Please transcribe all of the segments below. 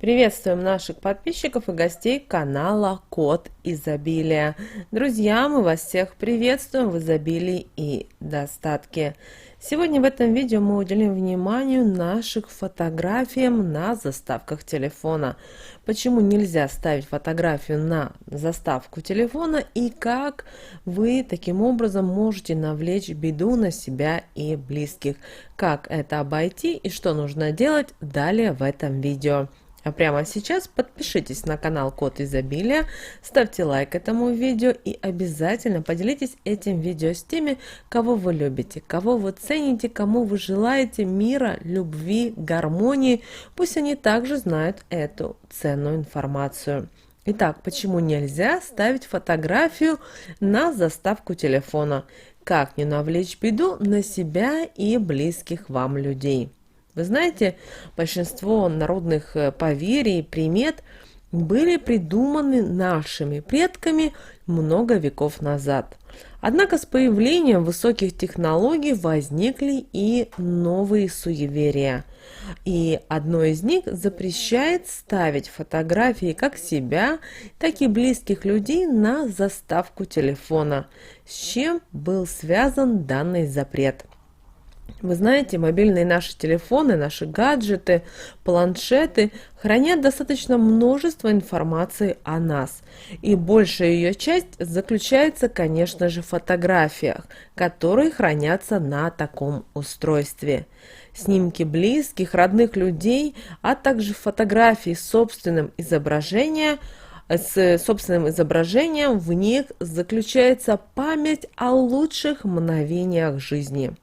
Приветствуем наших подписчиков и гостей канала Код Изобилия. Друзья, мы вас всех приветствуем в изобилии и достатке. Сегодня в этом видео мы уделим вниманию нашим фотографиям на заставках телефона. Почему нельзя ставить фотографию на заставку телефона и как вы таким образом можете навлечь беду на себя и близких. Как это обойти и что нужно делать далее в этом видео. А прямо сейчас подпишитесь на канал Код Изобилия, ставьте лайк этому видео и обязательно поделитесь этим видео с теми, кого вы любите, кого вы цените, кому вы желаете мира, любви, гармонии. Пусть они также знают эту ценную информацию. Итак, почему нельзя ставить фотографию на заставку телефона? Как не навлечь беду на себя и близких вам людей? Вы знаете, большинство народных поверий и примет были придуманы нашими предками много веков назад. Однако с появлением высоких технологий возникли и новые суеверия. И одно из них запрещает ставить фотографии как себя, так и близких людей на заставку телефона, с чем был связан данный запрет. Вы знаете, мобильные наши телефоны, наши гаджеты, планшеты хранят достаточно множество информации о нас. И большая ее часть заключается, конечно же, в фотографиях, которые хранятся на таком устройстве. Снимки близких, родных людей, а также фотографии с собственным изображением, в них заключается память о лучших мгновениях жизни.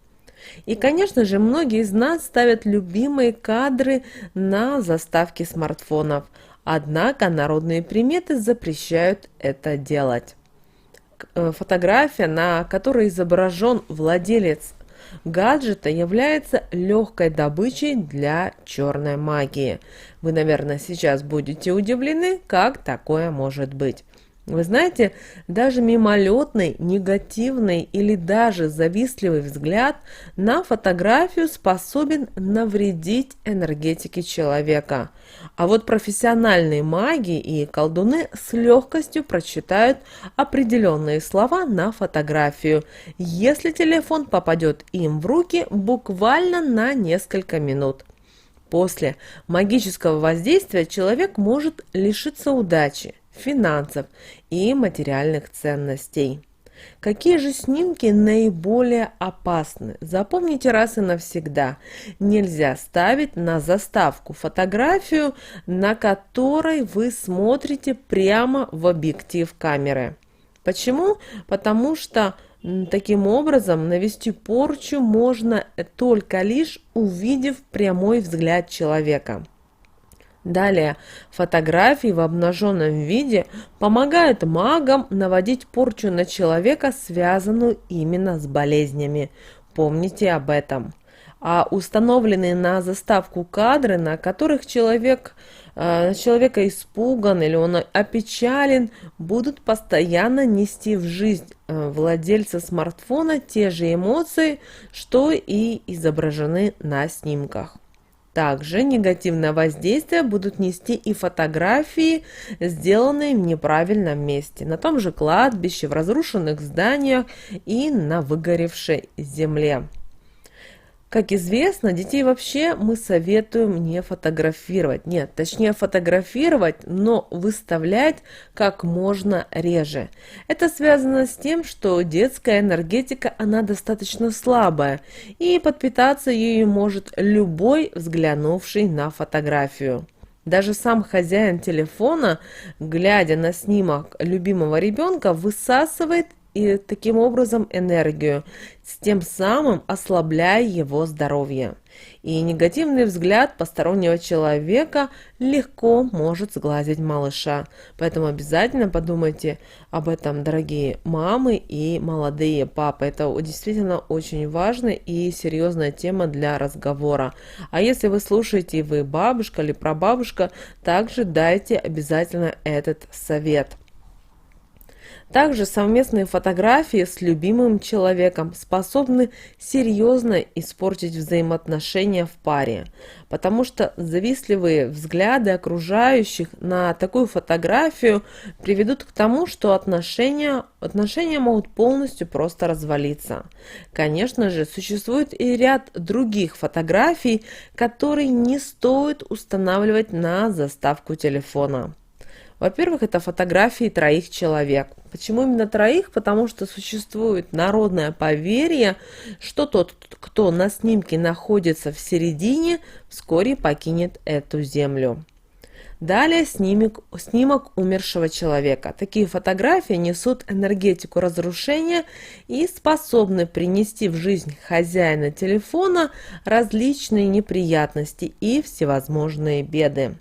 И, конечно же, многие из нас ставят любимые кадры на заставки смартфонов, однако народные приметы запрещают это делать. Фотография, на которой изображен владелец гаджета, является легкой добычей для черной магии. Вы, наверное, сейчас будете удивлены, как такое может быть. Вы знаете, даже мимолетный, негативный или даже завистливый взгляд на фотографию способен навредить энергетике человека. А вот профессиональные маги и колдуны с легкостью прочитают определенные слова на фотографию, если телефон попадет им в руки буквально на несколько минут. После магического воздействия человек может лишиться удачи, финансов и материальных ценностей. Какие же снимки наиболее опасны? Запомните раз и навсегда. Нельзя ставить на заставку фотографию, на которой вы смотрите прямо в объектив камеры. Почему? Потому что таким образом навести порчу можно только лишь увидев прямой взгляд человека. Далее, фотографии в обнаженном виде помогают магам наводить порчу на человека, связанную именно с болезнями. Помните об этом. А установленные на заставку кадры, на которых человека испуган или он опечален, будут постоянно нести в жизнь владельца смартфона те же эмоции, что и изображены на снимках. Также негативное воздействие будут нести и фотографии, сделанные в неправильном месте, на том же кладбище, в разрушенных зданиях и на выгоревшей земле. Как известно, детей вообще мы советуем не фотографировать. Нет, точнее фотографировать, но выставлять как можно реже. Это связано с тем, что детская энергетика, она достаточно слабая, и подпитаться ею может любой, взглянувший на фотографию. Даже сам хозяин телефона, глядя на снимок любимого ребенка, высасывает и таким образом энергию, тем самым ослабляя его здоровье. И негативный взгляд постороннего человека легко может сглазить малыша. Поэтому обязательно подумайте об этом, дорогие мамы и молодые папы. Это действительно очень важная и серьезная тема для разговора. А если вы слушаете, вы бабушка или прабабушка, также дайте обязательно этот совет. Также совместные фотографии с любимым человеком способны серьезно испортить взаимоотношения в паре, потому что завистливые взгляды окружающих на такую фотографию приведут к тому, что отношения могут полностью просто развалиться. Конечно же, существует и ряд других фотографий, которые не стоит устанавливать на заставку телефона. Во-первых, это фотографии троих человек. Почему именно троих? Потому что существует народное поверье, что тот, кто на снимке находится в середине, вскоре покинет эту землю. Далее снимок умершего человека. Такие фотографии несут энергетику разрушения и способны принести в жизнь хозяина телефона различные неприятности и всевозможные беды.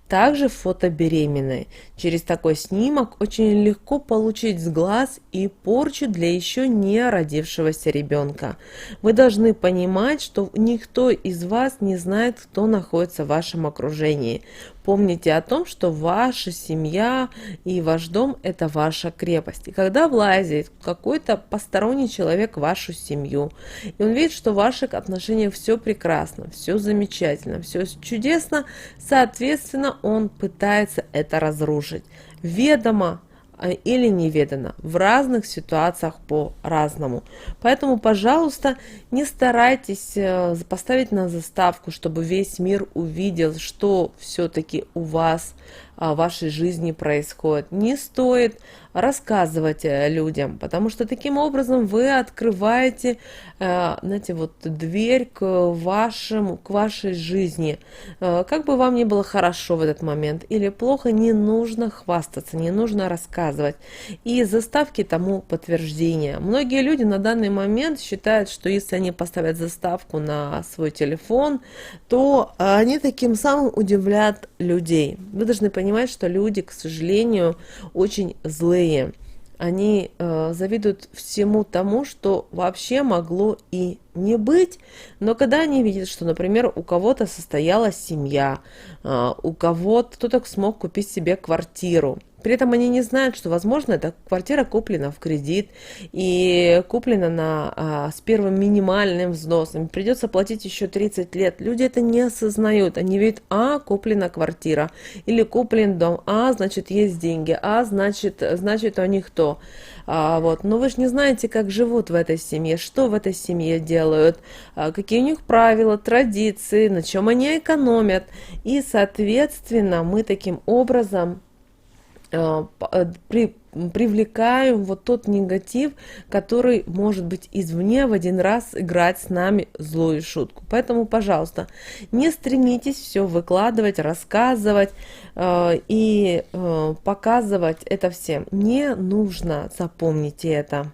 Также фото беременной. Через такой снимок очень легко получить сглаз и порчу для еще не родившегося ребенка. Вы должны понимать, что никто из вас не знает, кто находится в вашем окружении. Помните о том, что ваша семья и ваш дом – это ваша крепость. И когда влазит какой-то посторонний человек в вашу семью, и он видит, что в ваших отношениях все прекрасно, все замечательно, все чудесно, соответственно, он пытается это разрушить. Ведомо или неведомо, в разных ситуациях по-разному. Поэтому, пожалуйста, не старайтесь поставить на заставку, чтобы весь мир увидел, что все-таки у вас в вашей жизни происходит. Не стоит рассказывать людям, потому что таким образом вы открываете, знаете, вот дверь к вашей жизни. Как бы вам ни было хорошо в этот момент или плохо, не нужно хвастаться, не нужно рассказывать. И заставки тому подтверждение. Многие люди на данный момент считают, что если они поставят заставку на свой телефон, то они таким самым удивляют людей. Вы должны понимать, что люди, к сожалению, очень злые. Они завидуют всему тому, что вообще могло и не быть, но когда они видят, что, например, у кого-то состоялась семья, у кого-то кто-то смог купить себе квартиру, при этом они не знают, что, возможно, эта квартира куплена в кредит и куплена с первым минимальным взносом. Придется платить еще 30 лет. Люди это не осознают. Они видят, куплена квартира или куплен дом, значит, есть деньги, значит, у них то. Вот. Но вы же не знаете, как живут в этой семье, что в этой семье делают, какие у них правила, традиции, на чем они экономят. И, соответственно, мы таким образом привлекаем вот тот негатив, который может быть извне в один раз играть с нами злую шутку. Поэтому, пожалуйста, не стремитесь все выкладывать, рассказывать и показывать это всем. Не нужно, запомните это.